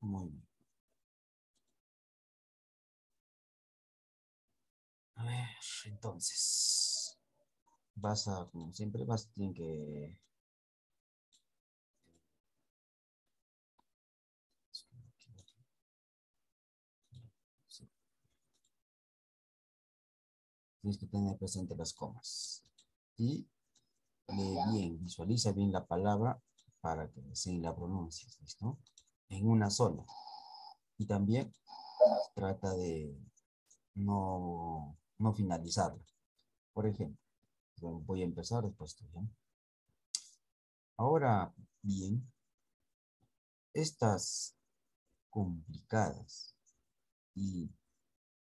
Muy bien. A ver, entonces, como siempre, tienen que... sí, tienes que tener presente las comas. Y lee bien, visualiza bien la palabra para que recién la pronuncies, ¿listo? En una sola. Y también trata de no finalizarla. Por ejemplo, voy a empezar después tú, ¿ya? Ahora bien, estas complicadas y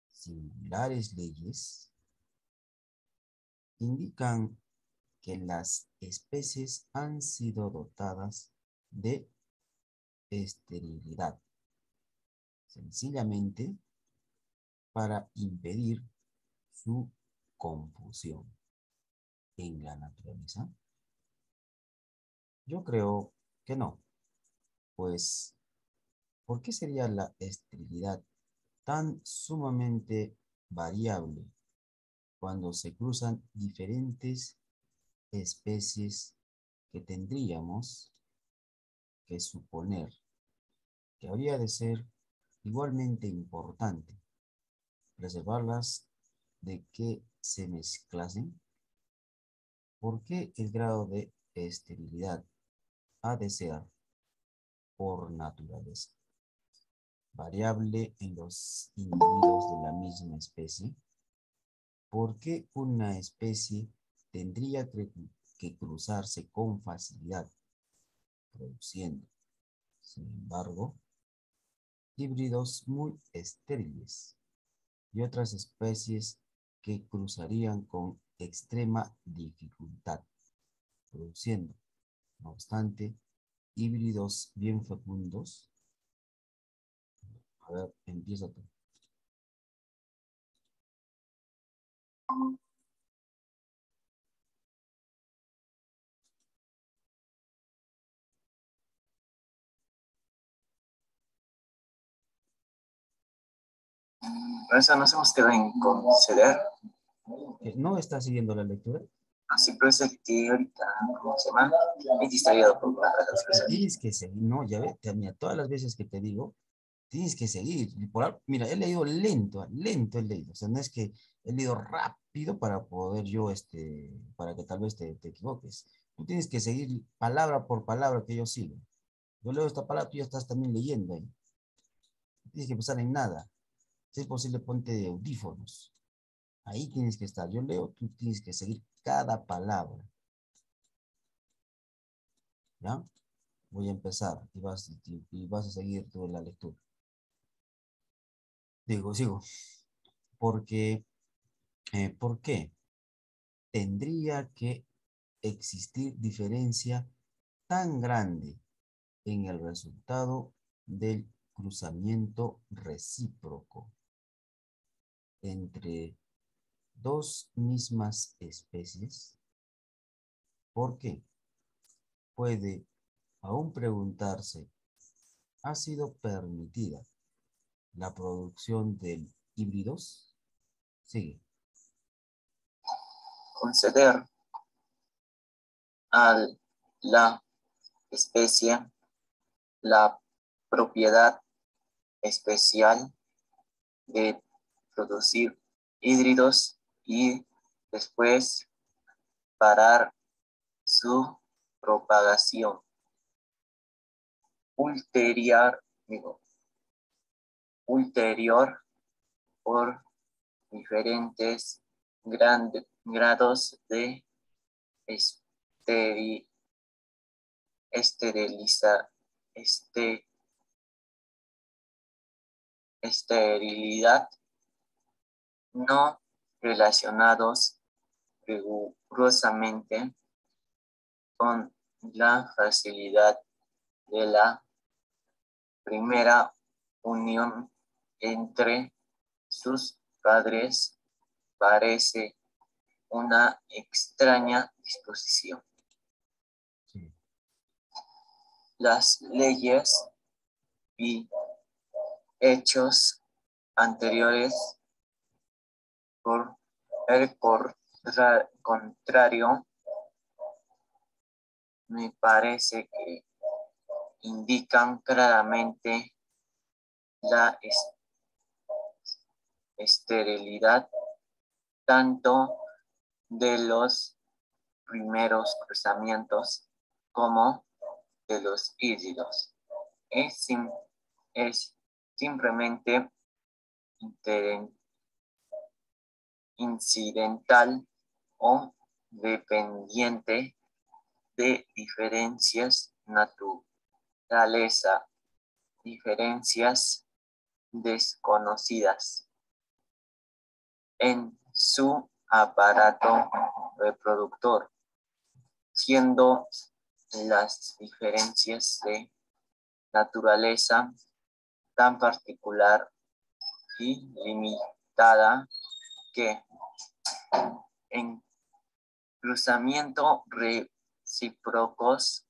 singulares leyes indican que las especies han sido dotadas de esterilidad, sencillamente para impedir su confusión en la naturaleza. Yo creo que no, pues ¿por qué sería la esterilidad tan sumamente variable cuando se cruzan diferentes especies que tendríamos que suponer que habría de ser igualmente importante preservarlas de que se mezclasen? ¿Por qué el grado de esterilidad ha de ser, por naturaleza, variable en los individuos de la misma especie? ¿Por qué una especie tendría que cruzarse con facilidad, produciendo, sin embargo, híbridos muy estériles y otras especies que cruzarían con extrema dificultad, produciendo, no obstante, híbridos bien fecundos? A ver, empieza tú. Por eso nos hemos quedado en conceder. ¿No estás siguiendo la lectura? Así parece que ahorita, ¿cómo se llama? Me he distraído por una de las cosas. Tienes que seguir, no, ya ve, mira, todas las veces que te digo, tienes que seguir. Mira, he leído lento, lento he leído. O sea, no es que he leído rápido para poder yo, para que tal vez te equivoques. Tú tienes que seguir palabra por palabra que yo sigo. Yo leo esta palabra, tú ya estás también leyendo ahí. No tienes que pensar en nada. Si es posible, ponte audífonos. Ahí tienes que estar. Yo leo, tú tienes que seguir cada palabra. ¿Ya? Voy a empezar y vas a seguir tú la lectura. Sigo. Porque, ¿por qué tendría que existir diferencia tan grande en el resultado del cruzamiento recíproco entre dos mismas especies? ¿Por qué? Puede aún preguntarse, ¿ha sido permitida la producción de híbridos? Sigue. Conceder a la especie la propiedad especial de producir híbridos y después parar su propagación ulterior, ulterior por diferentes grados de esteri- esteriliza- este- esterilidad no relacionados rigurosamente con la facilidad de la primera unión entre sus padres. Parece una extraña disposición. Sí. Las leyes y hechos anteriores. Por el contrario, me parece que indican claramente la esterilidad tanto de los primeros cruzamientos como de los híbridos. Es simplemente incidental o dependiente de diferencias naturaleza, diferencias desconocidas en su aparato reproductor, siendo las diferencias de naturaleza tan particular y limitada que en cruzamiento recíprocos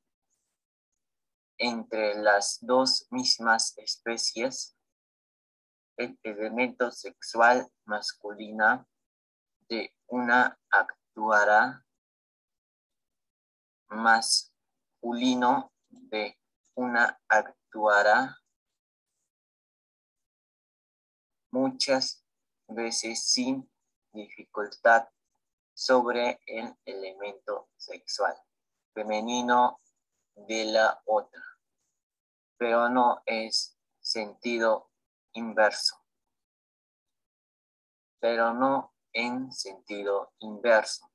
entre las dos mismas especies, el elemento sexual masculina de una actuará masculino de una actuará muchas veces sin dificultad sobre el elemento sexual femenino de la otra, pero no es sentido inverso, pero no en sentido inverso.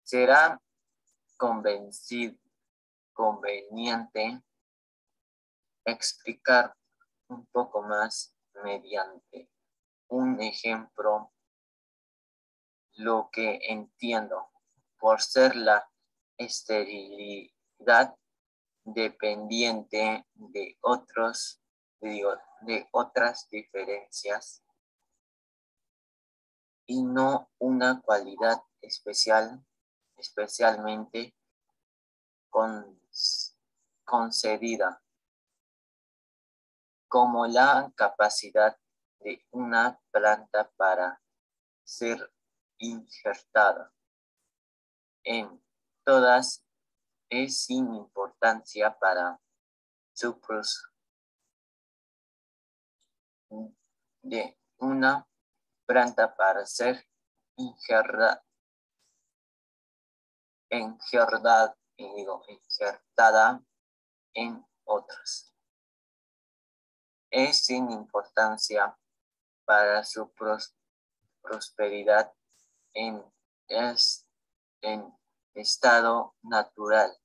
Será conveniente explicar un poco más mediante un ejemplo lo que entiendo por ser la esterilidad dependiente de otras diferencias y no una cualidad especialmente concedida, como la capacidad de una planta para ser injertada en todas es sin importancia para su de una planta para ser injertada en otras. Es sin importancia para su prosperidad en estado natural.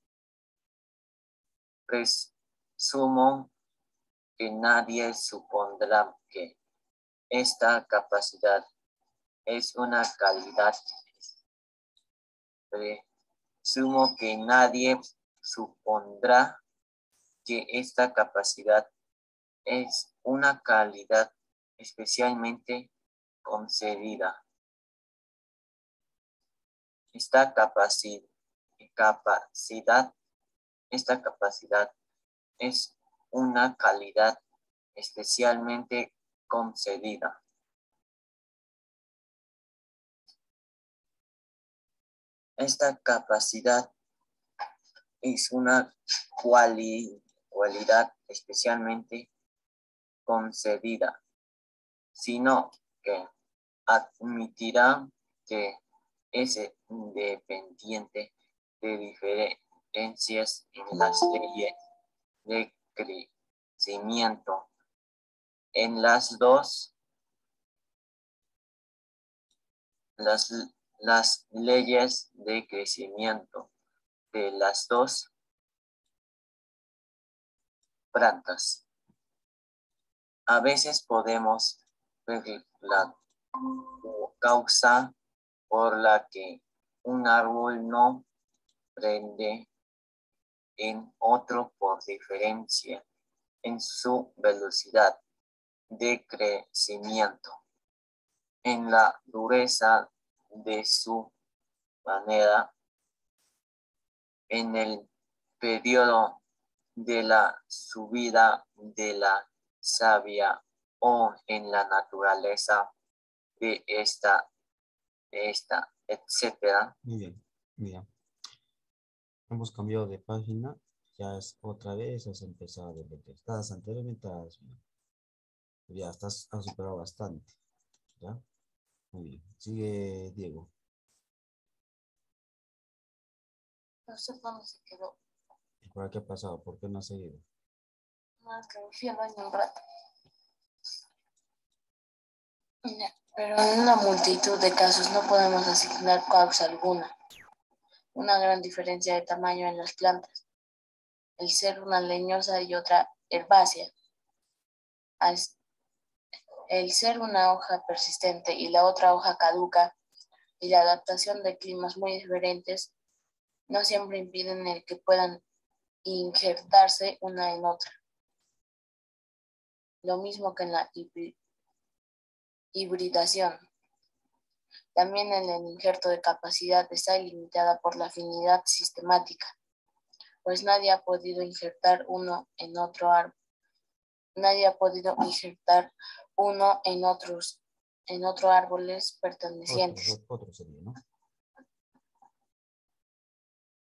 Presumo que nadie supondrá que esta capacidad es una calidad. Presumo que nadie supondrá que esta capacidad es una calidad especialmente concedida. Esta capacidad es una calidad especialmente concedida. Esta capacidad es una cualidad especialmente concedida, sino que admitirá que es independiente de diferencias en las leyes de crecimiento. En las leyes de crecimiento de las dos plantas. A veces podemos ver la causa por la que un árbol no prende en otro por diferencia en su velocidad de crecimiento, en la dureza de su manera, en el periodo de la subida de la savia o en la naturaleza de esta, etcétera. Muy bien, mira, hemos cambiado de página, ya es otra vez, has empezado de lo que estabas anteriormente, ya has superado bastante, ¿ya? Muy bien, sigue Diego. No sé dónde se quedó. ¿Y por qué ha pasado? ¿Por qué no has seguido? No, es que me fui al baño un rato. Mira, pero en una multitud de casos no podemos asignar causa alguna. Una gran diferencia de tamaño en las plantas. El ser una leñosa y otra herbácea. El ser una hoja persistente y la otra hoja caduca y la adaptación de climas muy diferentes no siempre impiden el que puedan injertarse una en otra. Lo mismo que en la hibridación. También en el injerto de capacidad está limitada por la afinidad sistemática, pues nadie ha podido injertar uno en otro árbol. Nadie ha podido injertar uno en otros árboles pertenecientes. Otro sería, ¿no?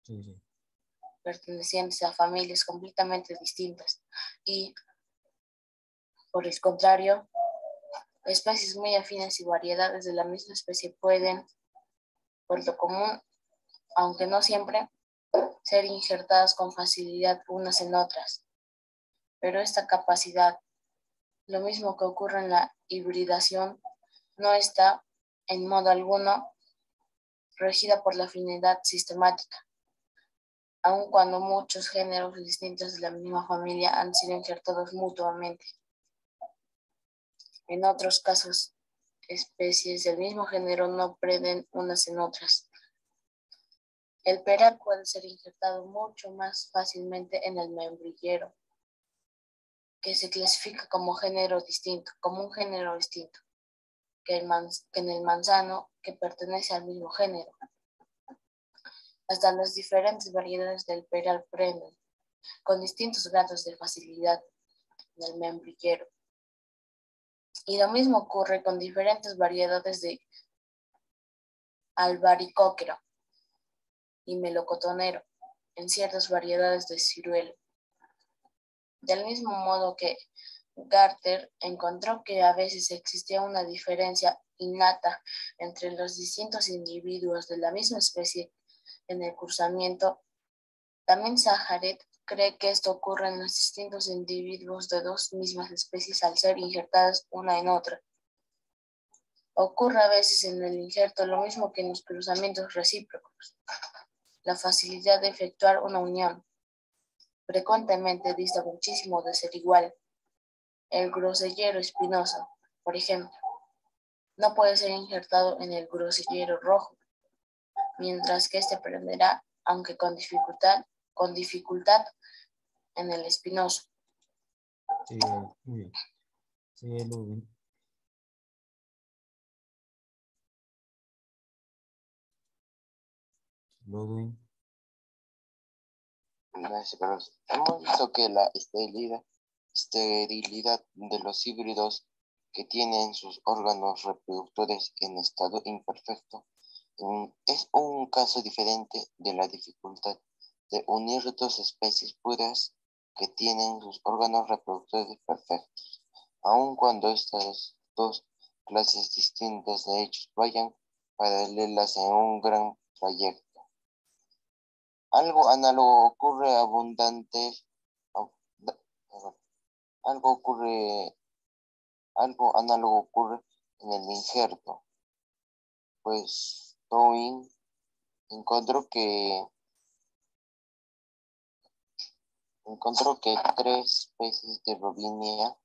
Sí, sí. Pertenecientes a familias completamente distintas y, por el contrario, especies muy afines y variedades de la misma especie pueden, por lo común, aunque no siempre, ser injertadas con facilidad unas en otras. Pero esta capacidad, lo mismo que ocurre en la hibridación, no está, en modo alguno, regida por la afinidad sistemática, aun cuando muchos géneros distintos de la misma familia han sido injertados mutuamente. En otros casos, especies del mismo género no prenden unas en otras. El peral puede ser injertado mucho más fácilmente en el membrillero, que se clasifica como un género distinto, que en el manzano, que pertenece al mismo género. Hasta las diferentes variedades del peral prenden, con distintos grados de facilidad, en el membrillero. Y lo mismo ocurre con diferentes variedades de albaricoquero y melocotonero, en ciertas variedades de ciruelo. Del mismo modo que Garter encontró que a veces existía una diferencia innata entre los distintos individuos de la misma especie en el cruzamiento, también Saharet cree que esto ocurre en los distintos individuos de dos mismas especies al ser injertadas una en otra. Ocurre a veces en el injerto lo mismo que en los cruzamientos recíprocos, la facilidad de efectuar una unión. Frecuentemente dista muchísimo de ser igual. El grosellero espinoso, por ejemplo, no puede ser injertado en el grosellero rojo, mientras que este prenderá, aunque con dificultad en el espinoso. Sí, muy bien. Sí, Ludwig. Ludwig. Gracias, Carlos. Hemos visto que la esterilidad de los híbridos que tienen sus órganos reproductores en estado imperfecto es un caso diferente de la dificultad de unir dos especies puras que tienen sus órganos reproductores perfectos, aun cuando estas dos clases distintas de hechos vayan paralelas en un gran trayecto. Algo análogo ocurre algo análogo ocurre en el injerto, pues Towing encontró que 3 especies de Robinia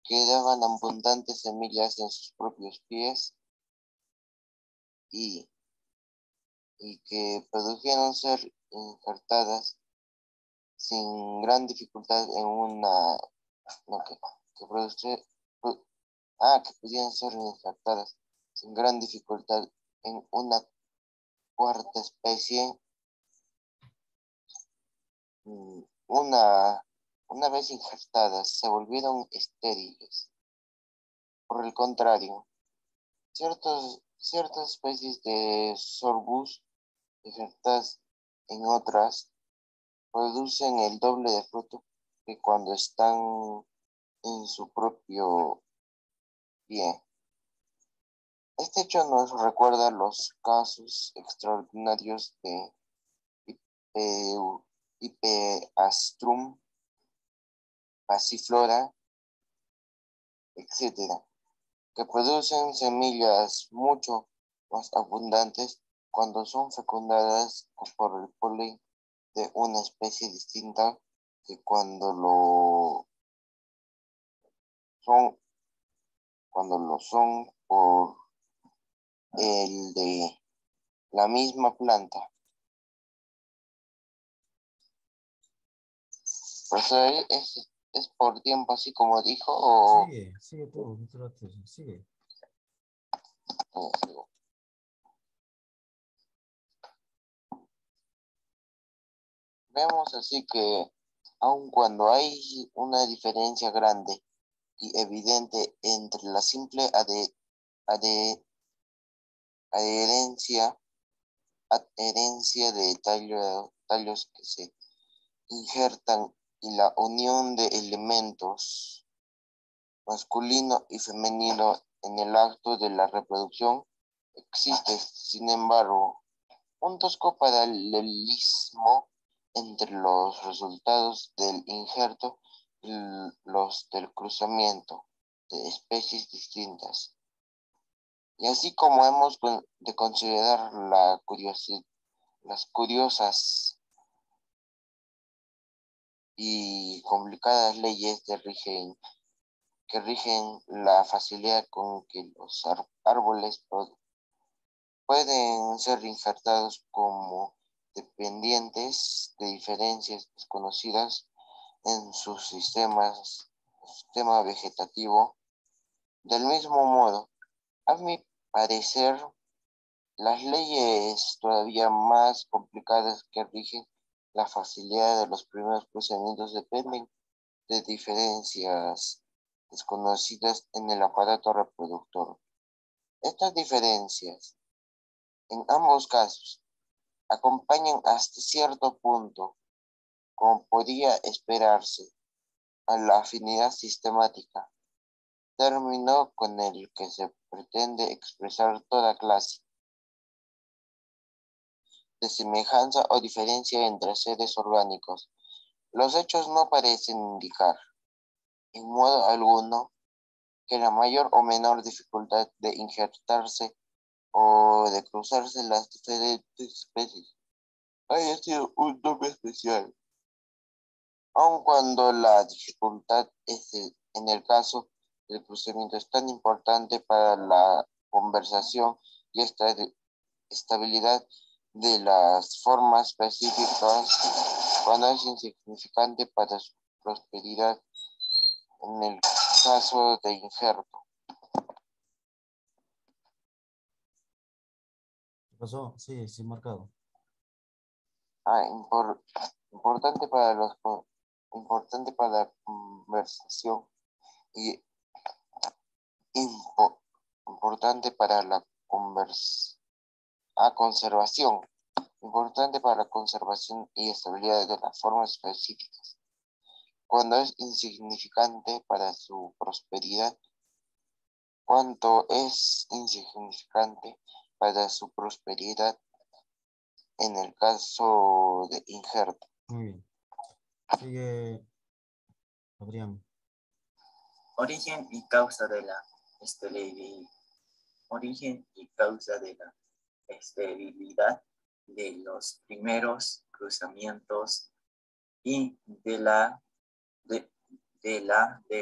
que daban abundantes semillas en sus propios pies y que produjeron ser injertadas sin gran dificultad en una no, que produce- pro- que pudieran ser injertadas sin gran dificultad en una cuarta especie, una vez injertadas, se volvieron estériles. Por el contrario, ciertas especies de sorbus injertadas en otras producen el doble de fruto que cuando están en su propio pie. Este hecho nos recuerda los casos extraordinarios de Hippeastrum, Passiflora, etc., que producen semillas mucho más abundantes cuando son fecundadas por el polen de una especie distinta que cuando lo son por el de la misma planta. Profesor, ¿es por tiempo así como dijo o...? Sigue tú, sigue. Sigo. Vemos así que aun cuando hay una diferencia grande y evidente entre la simple adherencia de tallos que se injertan y la unión de elementos masculino y femenino en el acto de la reproducción, existe, sin embargo, un tosco paralelismo entre los resultados del injerto y los del cruzamiento de especies distintas. Y así como hemos de considerar las curiosas y complicadas leyes que rigen la facilidad con que los árboles pueden ser injertados como dependientes de diferencias desconocidas en su sistema vegetativo. Del mismo modo, a mi parecer, las leyes todavía más complicadas que rigen la facilidad de los primeros procedimientos dependen de diferencias desconocidas en el aparato reproductor. Estas diferencias, en ambos casos, acompañan hasta cierto punto, como podía esperarse, a la afinidad sistemática, término con el que se pretende expresar toda clase de semejanza o diferencia entre seres orgánicos. Los hechos no parecen indicar, en modo alguno, que la mayor o menor dificultad de injertarse o de cruzarse las diferentes especies haya sido un nombre especial, aun cuando la dificultad en el caso del cruzamiento es tan importante para la conservación y estabilidad de las formas específicas, cuando es insignificante para su prosperidad en el caso de injerto. ¿Qué pasó? Sí, marcado. Importante para la conversación y importante para la conservación. Importante para la conservación y estabilidad de las formas específicas. Cuando es insignificante para su prosperidad, cuanto es insignificante para su prosperidad en el caso de injerto. Muy bien. Sigue, Adrián. Origen y causa de la esterilidad. Origen y causa de la esterilidad de los primeros cruzamientos y de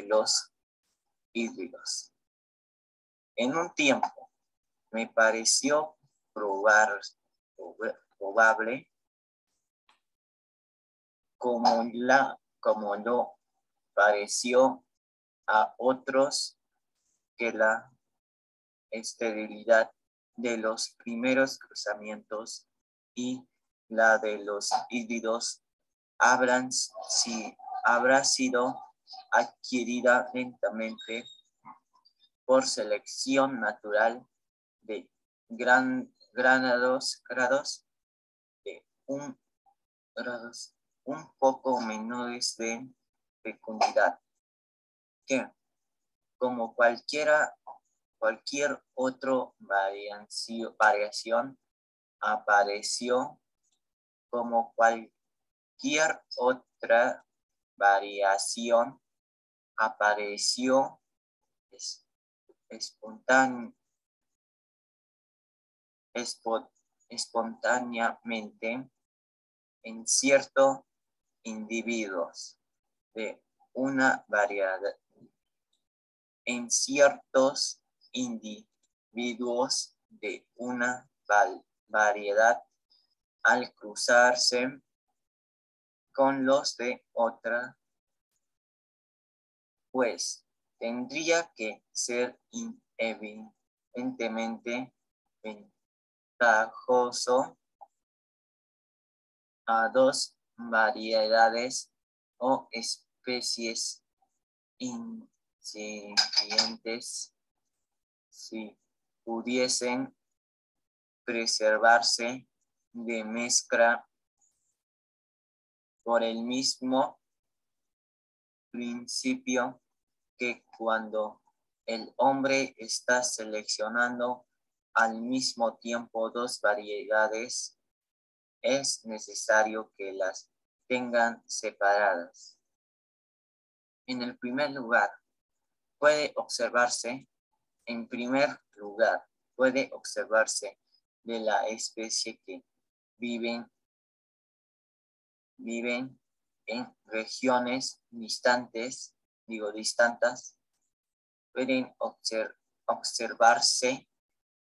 los híbridos. En un tiempo me pareció probable, como lo pareció a otros, que la esterilidad de los primeros cruzamientos y la de los híbridos habrá sido adquirida lentamente por selección natural de grados de grados un poco menores de fecundidad, que como cualquier otra variación apareció como cualquier otra variación apareció espontáneamente en ciertos individuos de una variedad, en ciertos individuos de una variedad al cruzarse con los de otra, pues tendría que ser evidentemente ventajoso a dos variedades o especies incipientes si pudiesen preservarse de mezcla por el mismo principio que cuando el hombre está seleccionando al mismo tiempo dos variedades, es necesario que las tengan separadas. En el primer lugar, puede observarse de la especie que viven en regiones distintas, pueden observarse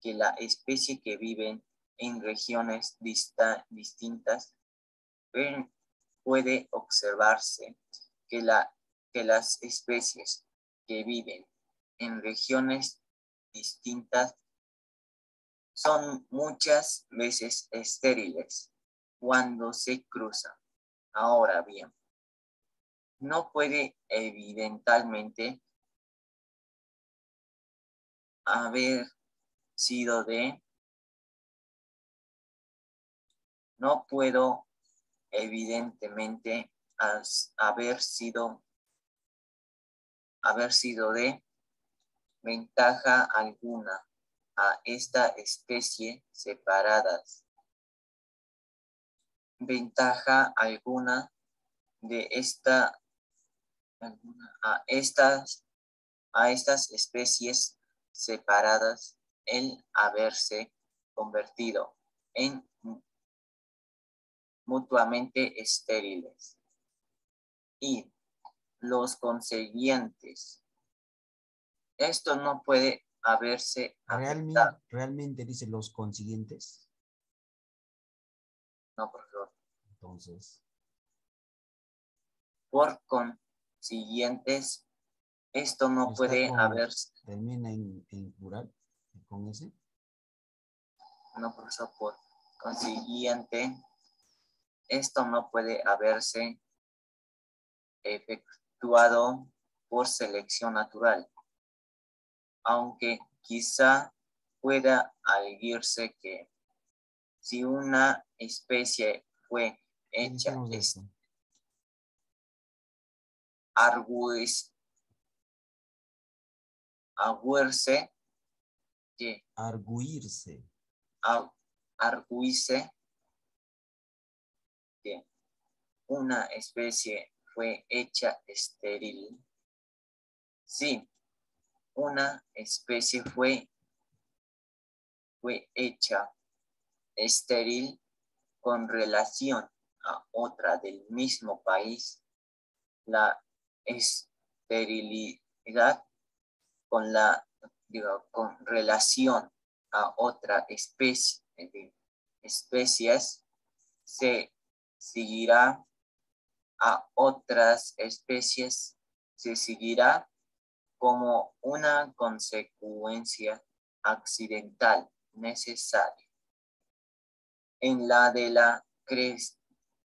que la especie que viven en regiones distintas, puede observarse que las especies que viven en regiones distintas son muchas veces estériles cuando se cruzan. Ahora bien, no puede evidentemente haber sido de, no puedo evidentemente haber sido de ventaja alguna a esta especie separadas. Ventaja alguna de a estas especies separadas el haberse convertido en mutuamente estériles y los consiguientes. Esto no puede haberse afectado. ¿Realmente dice los consiguientes? No, por favor. Entonces, por consiguientes, esto no puede haberse. ¿Termina en plural con ese? No, por eso, por consiguiente, esto no puede haberse efectuado por selección natural, aunque quizá pueda arguirse que si una especie fue hecha arguirse que una especie fue hecha estéril. Sí, una especie fue hecha estéril con relación a otra del mismo país, la esterilidad con relación a otra especie de especies se seguirá a otras especies, se seguirá como una consecuencia accidental necesaria. En la de la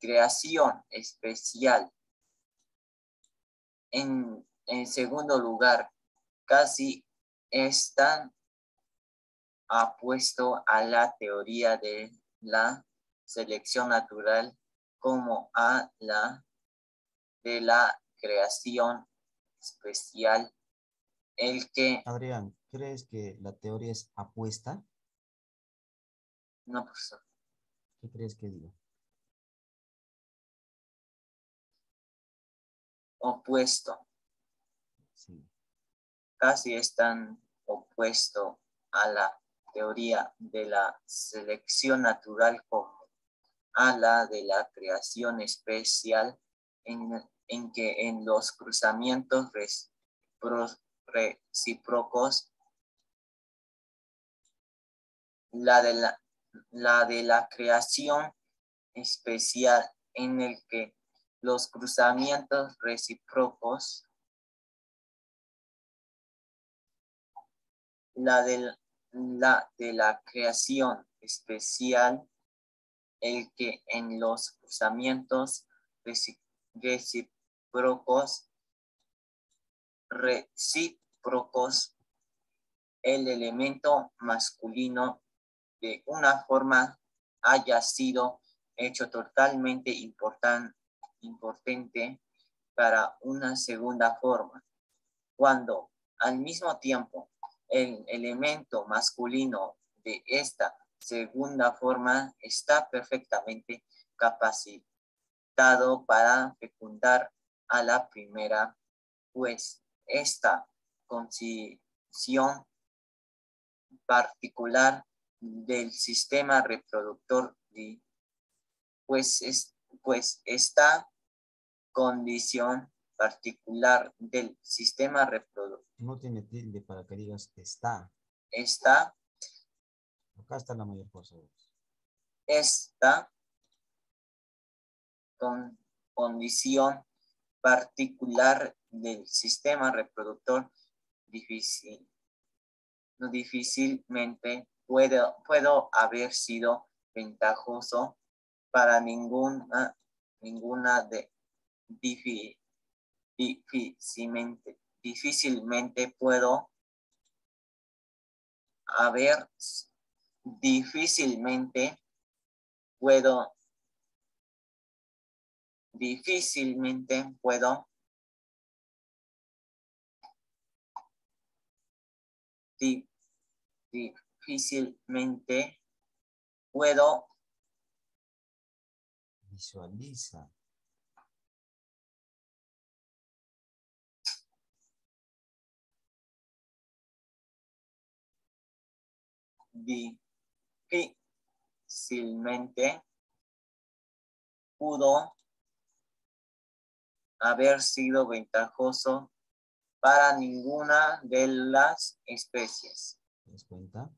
creación especial. En segundo lugar, casi están opuesto a la teoría de la selección natural como a la de la creación especial, el que... Adrián, ¿crees que la teoría es apuesta? No, profesor. ¿Qué crees que digo? Opuesto. Sí. Casi están opuesto a la teoría de la selección natural como a la de la creación especial, en que en los cruzamientos recíprocos la de la creación especial, en el que los cruzamientos recíprocos, la de la creación especial, el que en los cruzamientos recíprocos el elemento masculino de una forma haya sido hecho totalmente importante para una segunda forma, cuando al mismo tiempo el elemento masculino de esta segunda forma está perfectamente capacitado para fecundar a la primera, pues esta concisión particular del sistema reproductor, pues esta condición particular del sistema reproductor No tiene tilde para que digas está. Esta Acá está la mayor cosa. condición particular del sistema reproductor difícilmente puedo haber sido ventajoso para ninguna de difícilmente puedo haber difícilmente puedo Visualiza. difícilmente pudo haber sido ventajoso para ninguna de las especies. ¿Te das cuenta?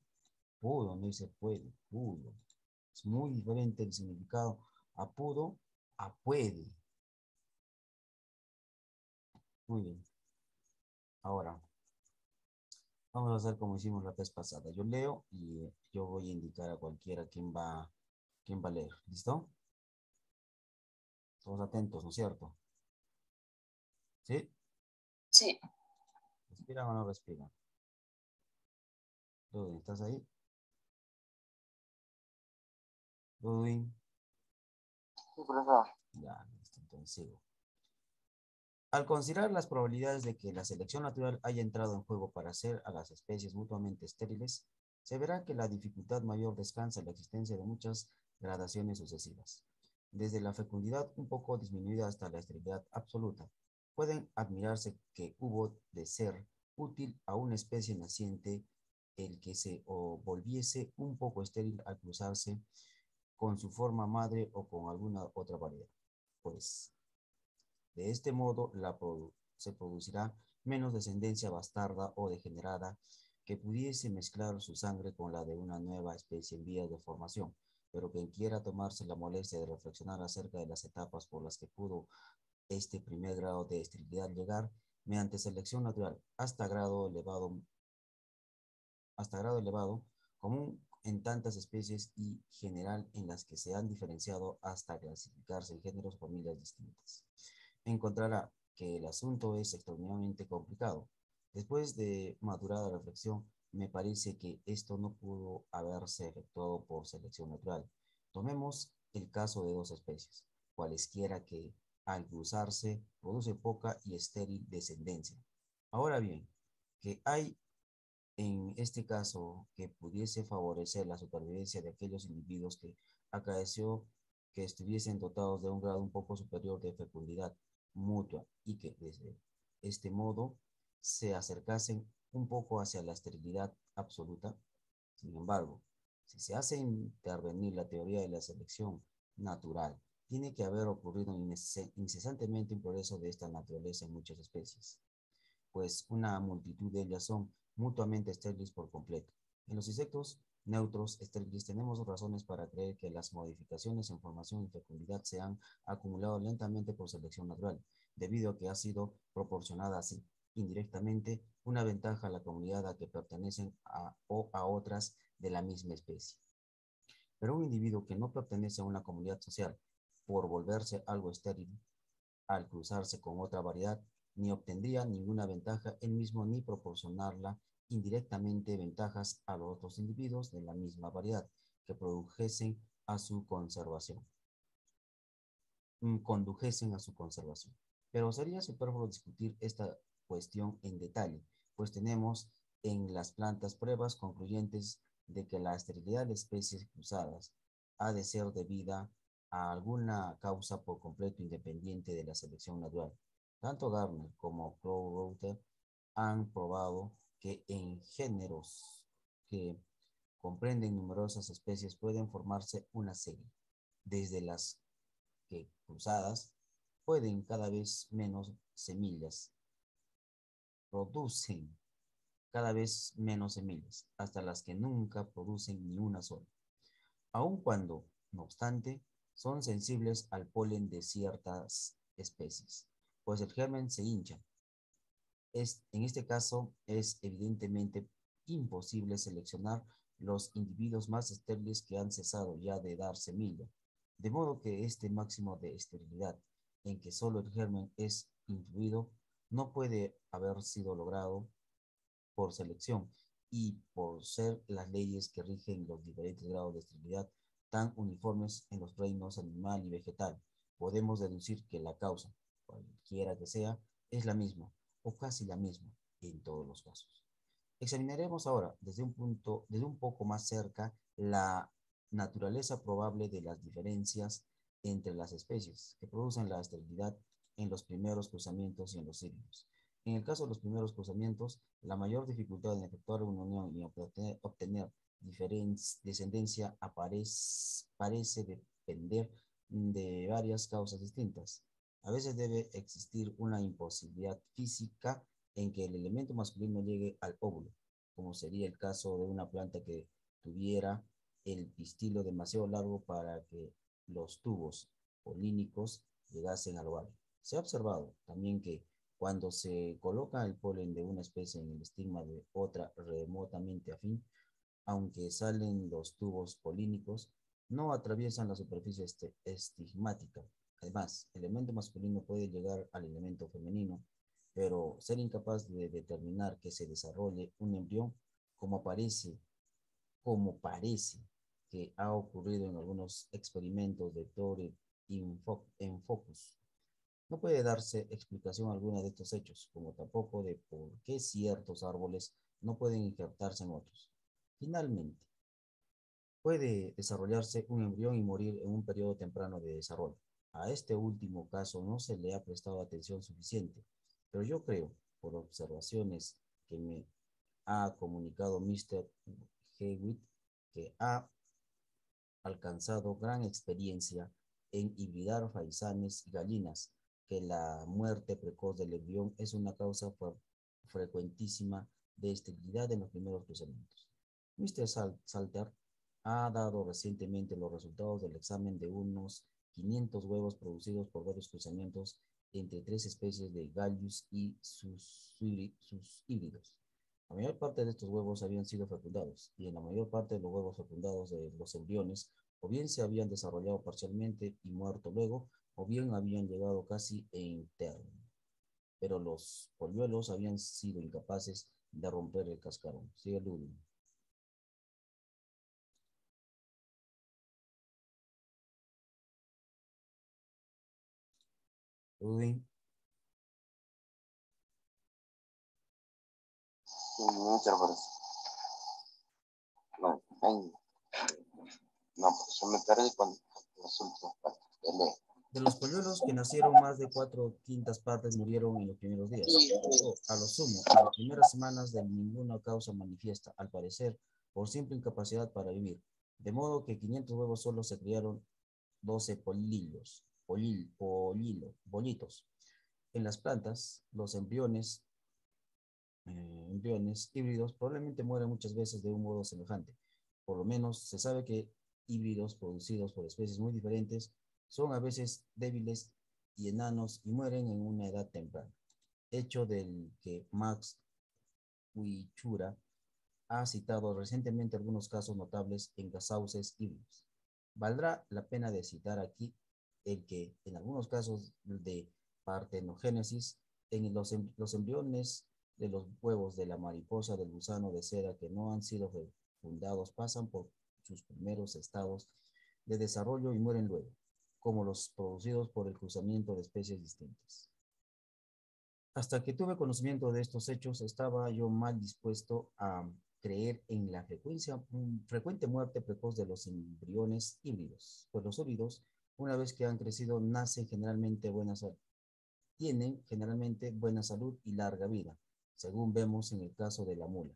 Pudo, no dice puede, pudo. Es muy diferente el significado a pudo a puede. Muy bien. Ahora, vamos a hacer como hicimos la vez pasada. Yo leo y yo voy a indicar a cualquiera quién va a leer. ¿Listo? Todos atentos, ¿no es cierto? ¿Sí? Sí, ¿Respiran o no respiran? Ludwig, ¿estás ahí? Ludwig. Sí, profesor. Ya, listo, entonces sigo. Al considerar las probabilidades de que la selección natural haya entrado en juego para hacer a las especies mutuamente estériles, se verá que la dificultad mayor descansa en la existencia de muchas gradaciones sucesivas. Desde la fecundidad un poco disminuida hasta la esterilidad absoluta, pueden admirarse que hubo de ser útil a una especie naciente el que se volviese un poco estéril al cruzarse con su forma madre o con alguna otra variedad. Pues, de este modo se producirá menos descendencia bastarda o degenerada que pudiese mezclar su sangre con la de una nueva especie en vías de formación, pero quien quiera tomarse la molestia de reflexionar acerca de las etapas por las que pudo este primer grado de esterilidad llegar mediante selección natural hasta grado elevado, como en tantas especies y general en las que se han diferenciado hasta clasificarse en géneros o familias distintas. Encontrará que el asunto es extraordinariamente complicado. Después de madurada reflexión, me parece que esto no pudo haberse efectuado por selección natural. Tomemos el caso de dos especies, cualesquiera que al cruzarse produce poca y estéril descendencia. Ahora bien, que hay en este caso que pudiese favorecer la supervivencia de aquellos individuos que acaeció que estuviesen dotados de un grado un poco superior de fecundidad mutua y que desde este modo se acercasen un poco hacia la esterilidad absoluta. Sin embargo, si se hace intervenir la teoría de la selección natural, tiene que haber ocurrido incesantemente un progreso de esta naturaleza en muchas especies, pues una multitud de ellas son mutuamente estériles por completo. En los insectos neutros estériles tenemos razones para creer que las modificaciones en formación y fecundidad se han acumulado lentamente por selección natural, debido a que ha sido proporcionada así, indirectamente, una ventaja a la comunidad a que pertenecen o a otras de la misma especie. Pero un individuo que no pertenece a una comunidad social por volverse algo estéril, al cruzarse con otra variedad, ni obtendría ninguna ventaja él mismo ni proporcionarla indirectamente ventajas a los otros individuos de la misma variedad que condujesen a su conservación. Pero sería superfluo discutir esta cuestión en detalle, pues tenemos en las plantas pruebas concluyentes de que la esterilidad de especies cruzadas ha de ser debida a alguna causa por completo independiente de la selección natural. Tanto Gardner como Krouter han probado que en géneros que comprenden numerosas especies pueden formarse una serie, desde las que cruzadas pueden cada vez menos semillas, producen cada vez menos semillas, hasta las que nunca producen ni una sola, aun cuando, no obstante, son sensibles al polen de ciertas especies, pues el germen se hincha. En este caso, es evidentemente imposible seleccionar los individuos más estériles que han cesado ya de dar semilla, de modo que este máximo de esterilidad, en que solo el germen es influido, no puede haber sido logrado por selección y por ser las leyes que rigen los diferentes grados de esterilidad tan uniformes en los reinos animal y vegetal. Podemos deducir que la causa, cualquiera que sea, es la misma o casi la misma en todos los casos. Examinaremos ahora desde un poco más cerca la naturaleza probable de las diferencias entre las especies que producen la esterilidad en los primeros cruzamientos y en los híbridos. En el caso de los primeros cruzamientos, la mayor dificultad en efectuar una unión y obtener descendencia parece depender de varias causas distintas. A veces debe existir una imposibilidad física en que el elemento masculino llegue al óvulo, como sería el caso de una planta que tuviera el pistilo demasiado largo para que los tubos polínicos llegasen al ovario. Se ha observado también que cuando se coloca el polen de una especie en el estigma de otra remotamente afín, aunque salen los tubos polínicos, no atraviesan la superficie estigmática. Además, el elemento masculino puede llegar al elemento femenino, pero ser incapaz de determinar que se desarrolle un embrión, como parece, como parece que ha ocurrido en algunos experimentos de Torre en Focus. No puede darse explicación alguna de estos hechos, como tampoco de por qué ciertos árboles no pueden injertarse en otros. Finalmente, puede desarrollarse un embrión y morir en un periodo temprano de desarrollo. A este último caso no se le ha prestado atención suficiente, pero yo creo, por observaciones que me ha comunicado Mr. Hewitt, que ha alcanzado gran experiencia en hibridar faisanes y gallinas, que la muerte precoz del embrión es una causa frecuentísima de esterilidad en los primeros cruzamientos. Mr. Salter ha dado recientemente los resultados del examen de unos 500 huevos producidos por varios cruzamientos entre tres especies de Gallus y sus híbridos. La mayor parte de estos huevos habían sido fecundados, y en la mayor parte de los huevos fecundados de los embriones o bien se habían desarrollado parcialmente y muerto luego, o bien habían llegado casi en término. Pero los polluelos habían sido incapaces de romper el cascarón. Sigue Ludwig. Ludwig. Muchas gracias. No, pues yo me perdí con las últimas partes. De los polluelos que nacieron, más de 4/5 partes murieron en los primeros días. O, a lo sumo, en las primeras semanas de ninguna causa manifiesta, al parecer, por simple incapacidad para vivir. De modo que 500 huevos solo se criaron 12 pollitos. En las plantas, los embriones híbridos probablemente mueren muchas veces de un modo semejante. Por lo menos se sabe que híbridos producidos por especies muy diferentes son a veces débiles y enanos y mueren en una edad temprana, hecho del que Max Wichura ha citado recientemente algunos casos notables en casauces híbridos. Valdrá la pena de citar aquí el que en algunos casos de partenogénesis en los embriones de los huevos de la mariposa del gusano de seda que no han sido fecundados pasan por sus primeros estados de desarrollo y mueren luego, como los producidos por el cruzamiento de especies distintas. Hasta que tuve conocimiento de estos hechos, estaba yo mal dispuesto a creer en la frecuente muerte precoz de los embriones híbridos, pues los híbridos, una vez que han crecido, tienen generalmente buena salud y larga vida, según vemos en el caso de la mula.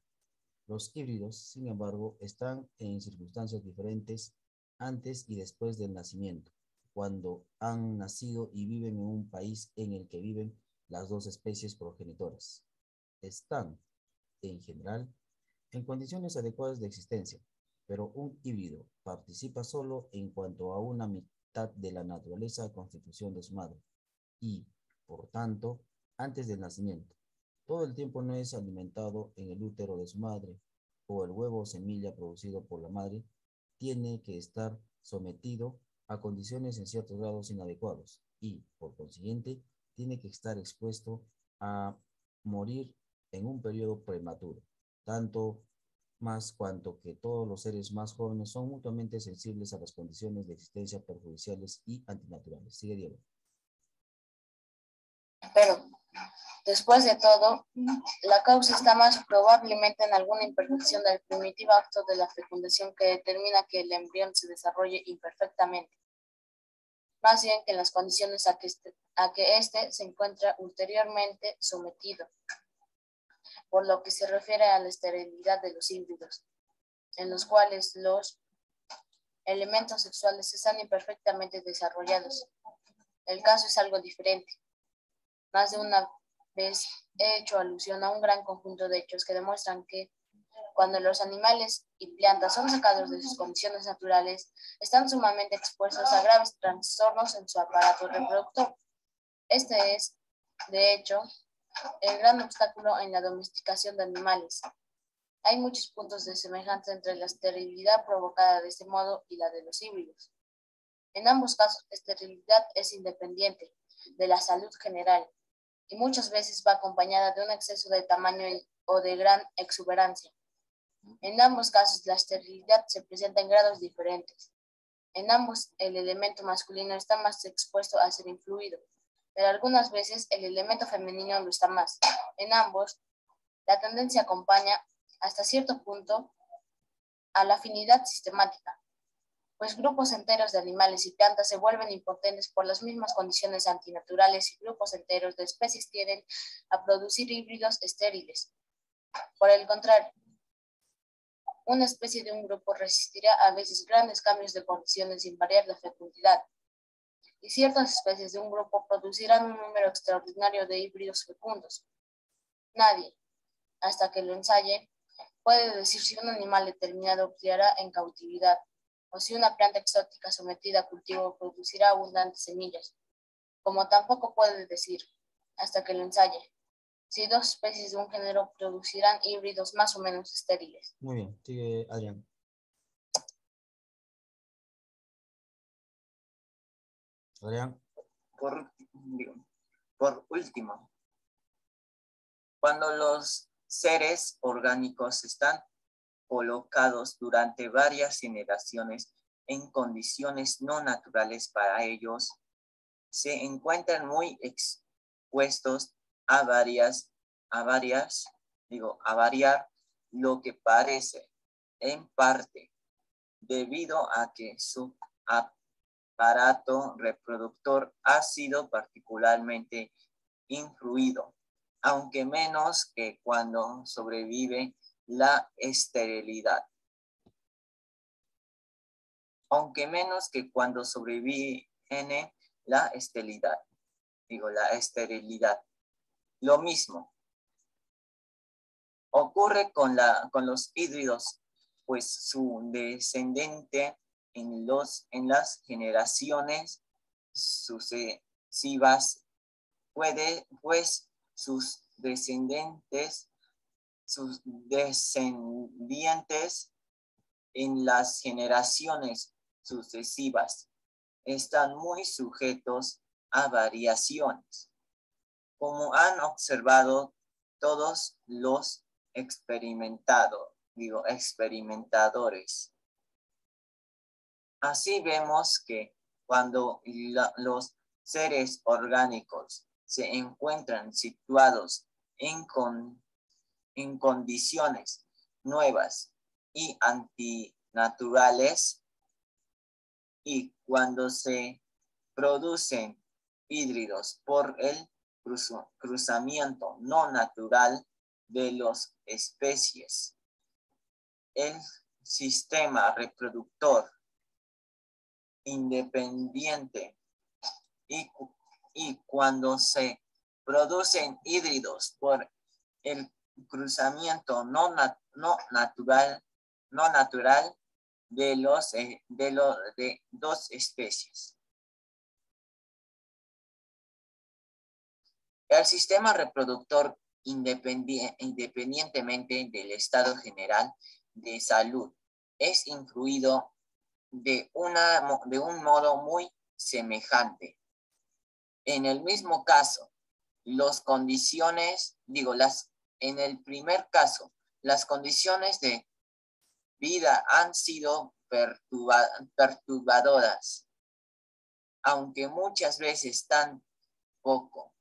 Los híbridos, sin embargo, están en circunstancias diferentes antes y después del nacimiento, cuando han nacido y viven en un país en el que viven las dos especies progenitoras. Están, en general, en condiciones adecuadas de existencia, pero un híbrido participa solo en cuanto a una mitad de la naturaleza constitución de su madre y, por tanto, antes del nacimiento. Todo el tiempo no es alimentado en el útero de su madre, o el huevo o semilla producido por la madre tiene que estar sometido a condiciones en ciertos grados inadecuados y, por consiguiente, tiene que estar expuesto a morir en un periodo prematuro, tanto más cuanto que todos los seres más jóvenes son mutuamente sensibles a las condiciones de existencia perjudiciales y antinaturales. Sigue, Diego. Pero, después de todo, la causa está más probablemente en alguna imperfección del primitivo acto de la fecundación que determina que el embrión se desarrolle imperfectamente, más bien que en las condiciones a que éste se encuentra ulteriormente sometido, por lo que se refiere a la esterilidad de los híbridos, en los cuales los elementos sexuales están imperfectamente desarrollados. El caso es algo diferente. Más de una vez he hecho alusión a un gran conjunto de hechos que demuestran que cuando los animales y plantas son sacados de sus condiciones naturales, están sumamente expuestos a graves trastornos en su aparato reproductor. Este es, de hecho, el gran obstáculo en la domesticación de animales. Hay muchos puntos de semejanza entre la esterilidad provocada de este modo y la de los híbridos. En ambos casos, la esterilidad es independiente de la salud general y muchas veces va acompañada de un exceso de tamaño o de gran exuberancia. En ambos casos, la esterilidad se presenta en grados diferentes. En ambos, el elemento masculino está más expuesto a ser influido, pero algunas veces el elemento femenino lo está más. En ambos, la tendencia acompaña, hasta cierto punto, a la afinidad sistemática, pues grupos enteros de animales y plantas se vuelven impotentes por las mismas condiciones antinaturales y grupos enteros de especies tienden a producir híbridos estériles. Por el contrario, una especie de un grupo resistirá a veces grandes cambios de condiciones sin variar la fecundidad, y ciertas especies de un grupo producirán un número extraordinario de híbridos fecundos. Nadie, hasta que lo ensaye, puede decir si un animal determinado criará en cautividad o si una planta exótica sometida a cultivo producirá abundantes semillas, como tampoco puede decir, hasta que lo ensaye, si dos especies de un género producirán híbridos más o menos estériles. Muy bien, sigue Adrián. Adrián. Por último, cuando los seres orgánicos están colocados durante varias generaciones en condiciones no naturales para ellos, se encuentran muy expuestos a variar lo que parece, en parte, debido a que su aparato reproductor ha sido particularmente influido, aunque menos que cuando sobrevive la esterilidad. Aunque menos que cuando sobreviene la esterilidad. La esterilidad. Lo mismo ocurre con los híbridos, pues su descendente en las generaciones sucesivas pues sus descendientes en las generaciones sucesivas están muy sujetos a variaciones, como han observado todos los experimentadores. Así vemos que cuando los seres orgánicos se encuentran situados en condiciones nuevas y antinaturales, y cuando se producen híbridos por el cruzamiento no natural de las especies, el sistema reproductor independiente y cuando se producen híbridos por el cruzamiento no natural de dos especies. El sistema reproductor, independientemente del estado general de salud, es influido de un modo muy semejante. En el mismo caso, en el primer caso, las condiciones de vida han sido perturbadoras, aunque muchas veces tan poco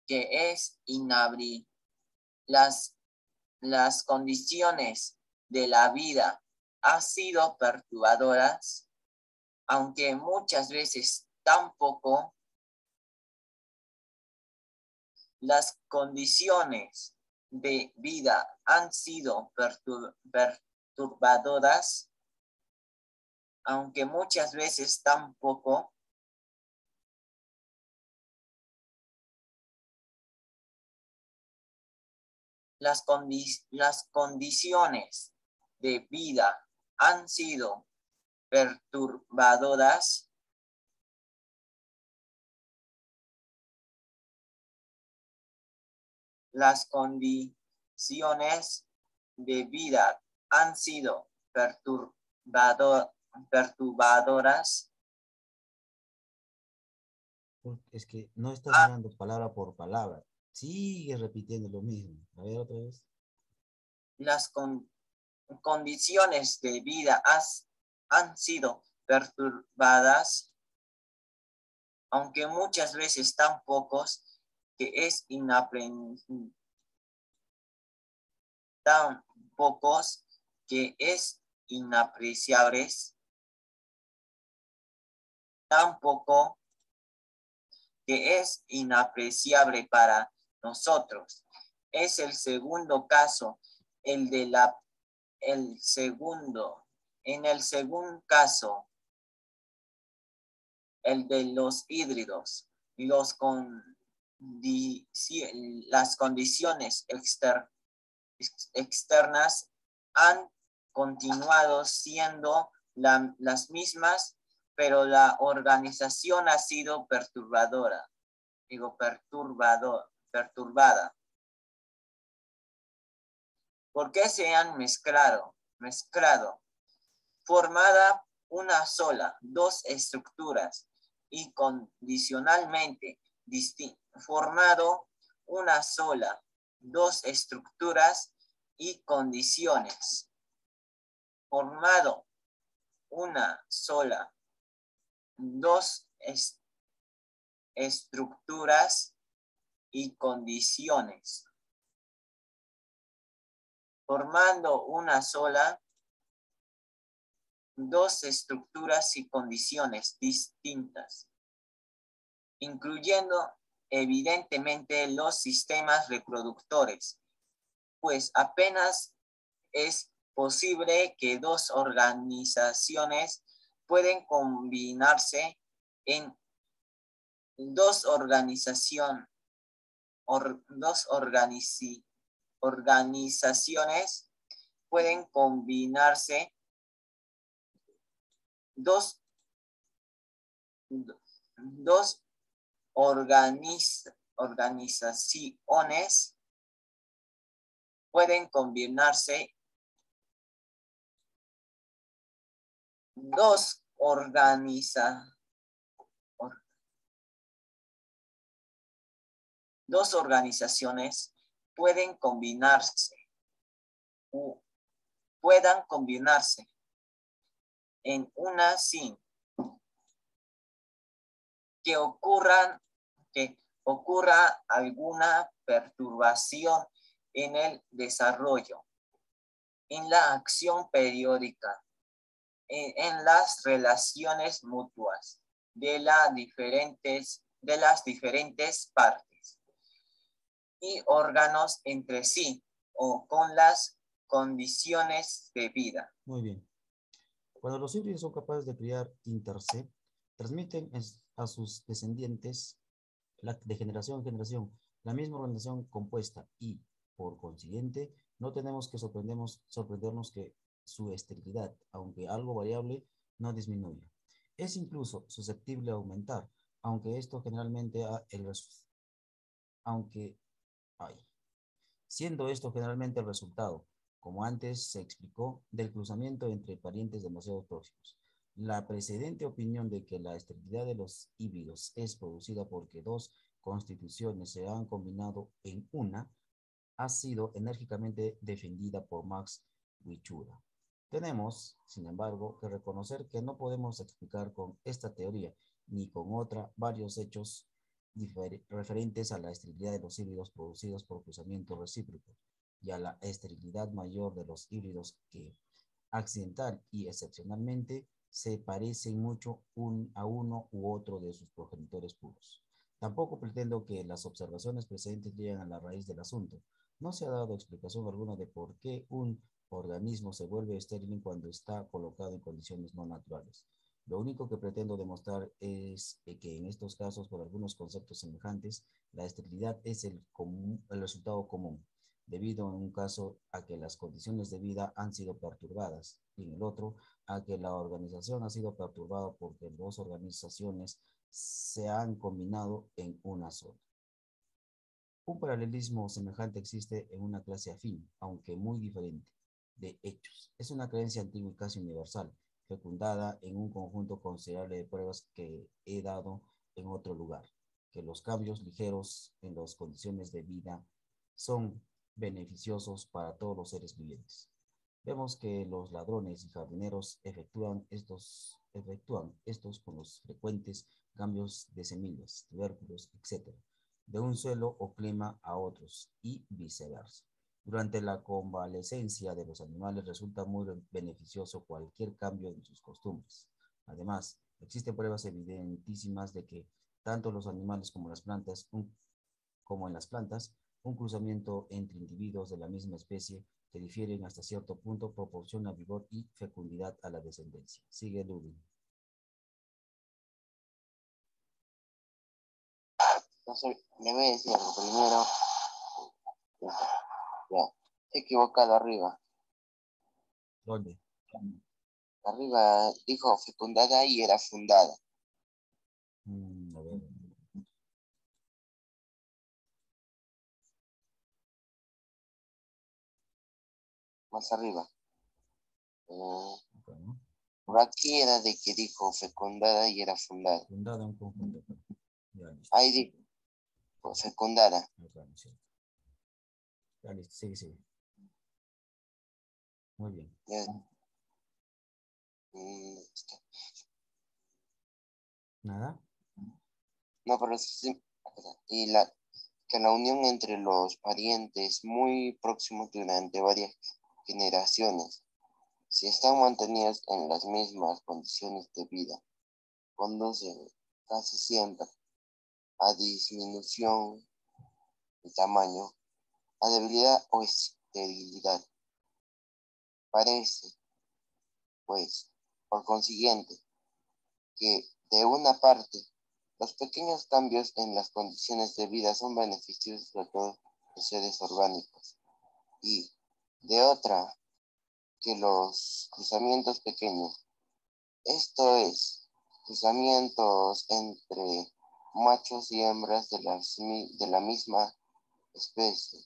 que es inabrir las condiciones de la vida han sido perturbadoras, aunque muchas veces tampoco las condiciones de vida han sido perturbadoras, aunque muchas veces tampoco las condiciones de vida han sido perturbadoras, las condiciones de vida han sido perturbadoras. Es que no estás mirando palabra por palabra. Sigue repitiendo lo mismo. A ver otra vez. Las condiciones de vida han sido perturbadas, aunque muchas veces tan pocos que es inapreciables, tan poco que es inapreciable para nosotros. Es el segundo caso, en el segundo caso, el de los híbridos, las condiciones externas han continuado siendo las mismas, pero la organización ha sido perturbadora. perturbada. ¿Por qué se han mezclado? Formada una sola, dos estructuras y condicionalmente formado una sola, dos estructuras y condiciones. Formado una sola, dos estructuras y condiciones. Formando una sola, dos estructuras y condiciones distintas, incluyendo evidentemente los sistemas reproductores, pues apenas es posible que dos organizaciones pueden combinarse en organizaciones pueden combinarse dos organizaciones pueden combinarse dos organizaciones puedan combinarse en una sin que ocurra alguna perturbación en el desarrollo, en la acción periódica, en las relaciones mutuas de las diferentes partes y órganos entre sí o con las condiciones de vida. Muy bien. Cuando los híbridos son capaces de criar inter se, transmiten a sus descendientes de generación en generación la misma organización compuesta y, por consiguiente, no tenemos que sorprendernos que su esterilidad, aunque algo variable, no disminuya. Es incluso susceptible de aumentar, aunque esto generalmente siendo esto generalmente el resultado, como antes se explicó, del cruzamiento entre parientes demasiado próximos. La precedente opinión de que la esterilidad de los híbridos es producida porque dos constituciones se han combinado en una ha sido enérgicamente defendida por Max Wichura. Tenemos, sin embargo, que reconocer que no podemos explicar con esta teoría ni con otra varios hechos referentes a la esterilidad de los híbridos producidos por cruzamiento recíproco y a la esterilidad mayor de los híbridos que, accidental y excepcionalmente, se parecen mucho a uno u otro de sus progenitores puros. Tampoco pretendo que las observaciones presentes lleguen a la raíz del asunto. No se ha dado explicación alguna de por qué un organismo se vuelve estéril cuando está colocado en condiciones no naturales. Lo único que pretendo demostrar es que en estos casos, por algunos conceptos semejantes, la esterilidad es el resultado común, debido en un caso a que las condiciones de vida han sido perturbadas y en el otro a que la organización ha sido perturbada porque dos organizaciones se han combinado en una sola. Un paralelismo semejante existe en una clase afín, aunque muy diferente, de hechos. Es una creencia antigua y casi universal, fecundada en un conjunto considerable de pruebas que he dado en otro lugar, que los cambios ligeros en las condiciones de vida son beneficiosos para todos los seres vivientes. Vemos que los ladrones y jardineros efectúan estos con los frecuentes cambios de semillas, tubérculos, etc., de un suelo o clima a otros y viceversa. Durante la convalecencia de los animales resulta muy beneficioso cualquier cambio en sus costumbres. Además, existen pruebas evidentísimas de que tanto los animales como en las plantas, un cruzamiento entre individuos de la misma especie que difieren hasta cierto punto proporciona vigor y fecundidad a la descendencia. Sigue Ludwig. Entonces, le voy a decir algo primero. Ya, he equivocado arriba. ¿Dónde? Arriba dijo fecundada y era fundada. A ver. más arriba. Bueno, Por aquí era de que dijo fecundada y era fundada. fundada un conjunto. Ya, listo. Ahí dijo fecundada. Acá, ¿no es cierto? Ya, listo. Sigue, sigue. Muy bien. Ya. ¿Nada? No, pero sí. Y que la unión entre los parientes muy próximos durante varias generaciones, si están mantenidos en las mismas condiciones de vida, conducen casi siempre a disminución de tamaño, a debilidad o esterilidad. Parece, pues, por consiguiente, que de una parte, los pequeños cambios en las condiciones de vida son beneficiosos a todos los seres orgánicos y de otra, que los cruzamientos pequeños, esto es, cruzamientos entre machos y hembras de la misma especie,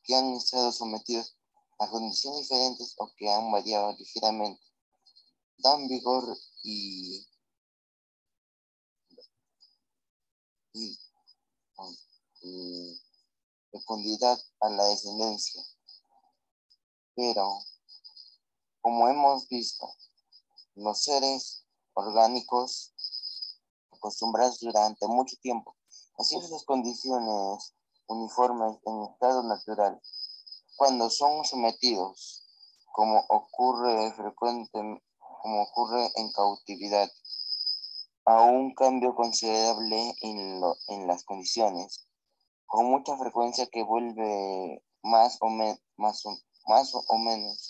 que han estado sometidos a condiciones diferentes o que han variado ligeramente, dan vigor y, y fecundidad a la descendencia. Pero, como hemos visto, los seres orgánicos acostumbrados durante mucho tiempo a ciertas condiciones uniformes en estado natural, cuando son sometidos, como ocurre en cautividad, a un cambio considerable en las condiciones, con mucha frecuencia que vuelve más o menos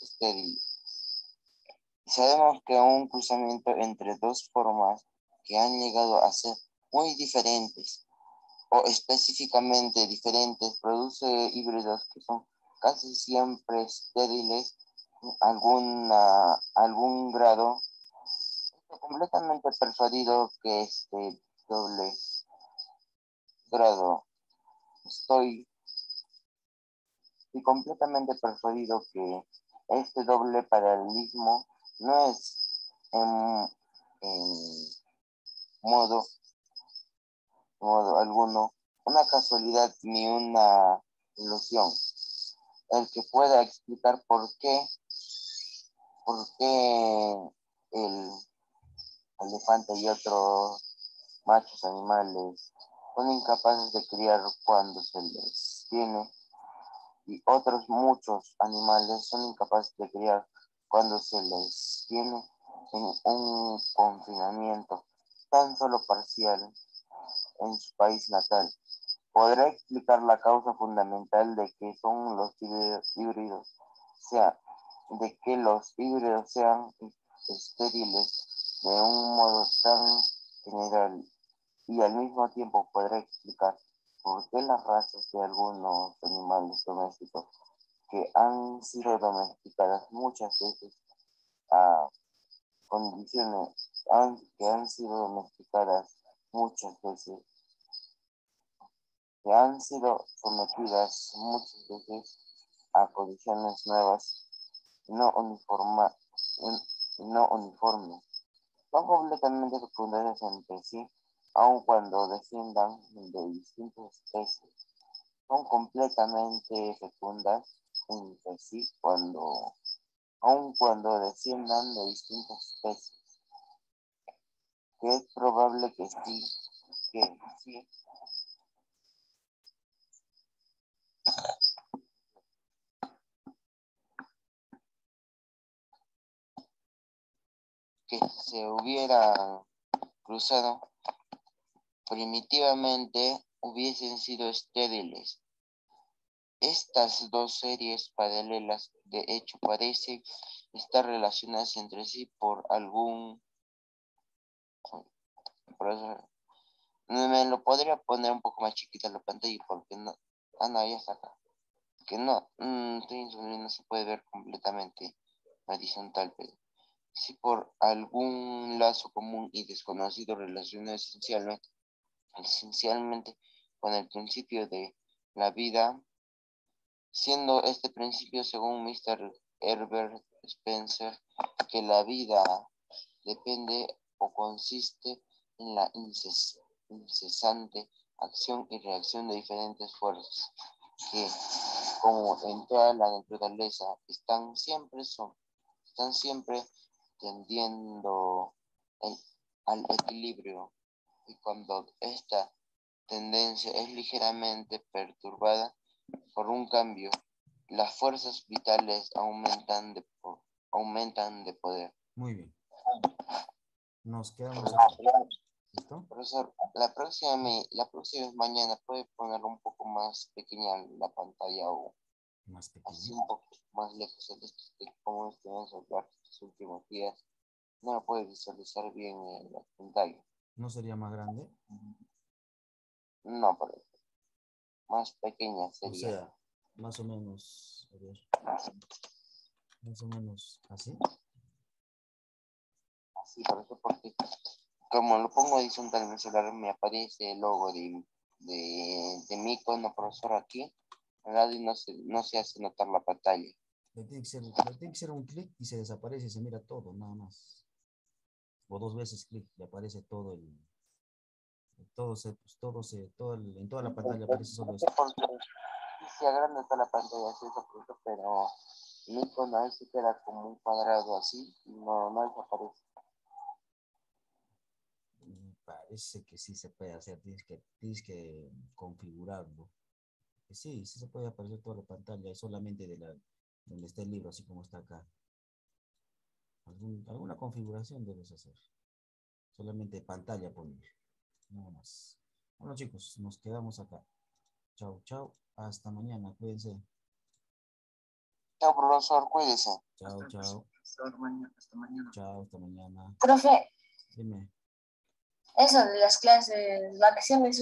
estéril. Sabemos que un cruzamiento entre dos formas que han llegado a ser muy diferentes o específicamente diferentes produce híbridos que son casi siempre estériles en algún grado. Estoy completamente persuadido que este doble grado, estoy completamente persuadido que este doble paralelismo no es en modo alguno una casualidad ni una ilusión. El que pueda explicar por qué el elefante y otros machos animales son incapaces de criar cuando se les tiene y otros muchos animales son incapaces de criar cuando se les tiene en un confinamiento tan solo parcial en su país natal. Podrá explicar la causa fundamental de que son los híbridos, de que los híbridos sean estériles de un modo tan general y al mismo tiempo podrá explicar por qué las razas de algunos animales domésticos que han sido domesticadas muchas veces a condiciones, que han sido domesticadas muchas veces, que han sido sometidas muchas veces a condiciones nuevas, no, no uniformes, son completamente fecundadas entre sí, aun cuando desciendan de distintas especies. Son completamente fecundas entre sí aun cuando desciendan de distintas especies. Que es probable que se hubiera cruzado primitivamente hubiesen sido estériles. Estas dos series paralelas, de hecho, parecen estar relacionadas entre sí por algún... Me lo podría poner un poco más chiquita la pantalla porque no... Ah, no, ya está acá. Que no, no se puede ver completamente horizontal, pero sí por algún lazo común y desconocido relacionado esencialmente con el principio de la vida siendo este principio, según Mr. Herbert Spencer, que la vida depende o consiste en la incesante acción y reacción de diferentes fuerzas, que, como en toda la naturaleza, están siempre tendiendo al equilibrio, y cuando esta tendencia es ligeramente perturbada por un cambio, las fuerzas vitales aumentan de poder. Muy bien. Nos quedamos aquí. ¿Listo? Profesor, la próxima vez mañana puede poner un poco más pequeña la pantalla o Más así pequeño. un poco más lejos de cómo estuvimos hablando estos últimos días. No lo puede visualizar bien en la pantalla. ¿No sería más grande? No, pero más pequeña O sería. sea, más o menos, a ver, más o menos así. Así, por eso, porque como lo pongo horizontal en el celular, me aparece el logo de mi icono profesor aquí, al lado, y no se hace notar la pantalla. Le tiene que ser un clic y se desaparece y se mira todo, nada más. O 2 veces clic, le aparece todo el, en toda la pantalla aparece solo esto. Porque sí se agranda toda la pantalla, así es, profesor, pero mi icono ahí se queda como un cuadrado así, y no desaparece. Parece que sí se puede hacer, tienes que configurarlo. Que sí se puede aparecer toda la pantalla, es solamente donde está el libro, así como está acá. Alguna configuración debes hacer. Solamente pantalla poner. Nada más. Bueno, chicos, nos quedamos acá. Chao, chao. Hasta mañana. Cuídense. Chao, profesor, cuídese. Chao, chao. Hasta mañana. Chao, hasta mañana. Profe, Dime. eso de las clases, vacaciones.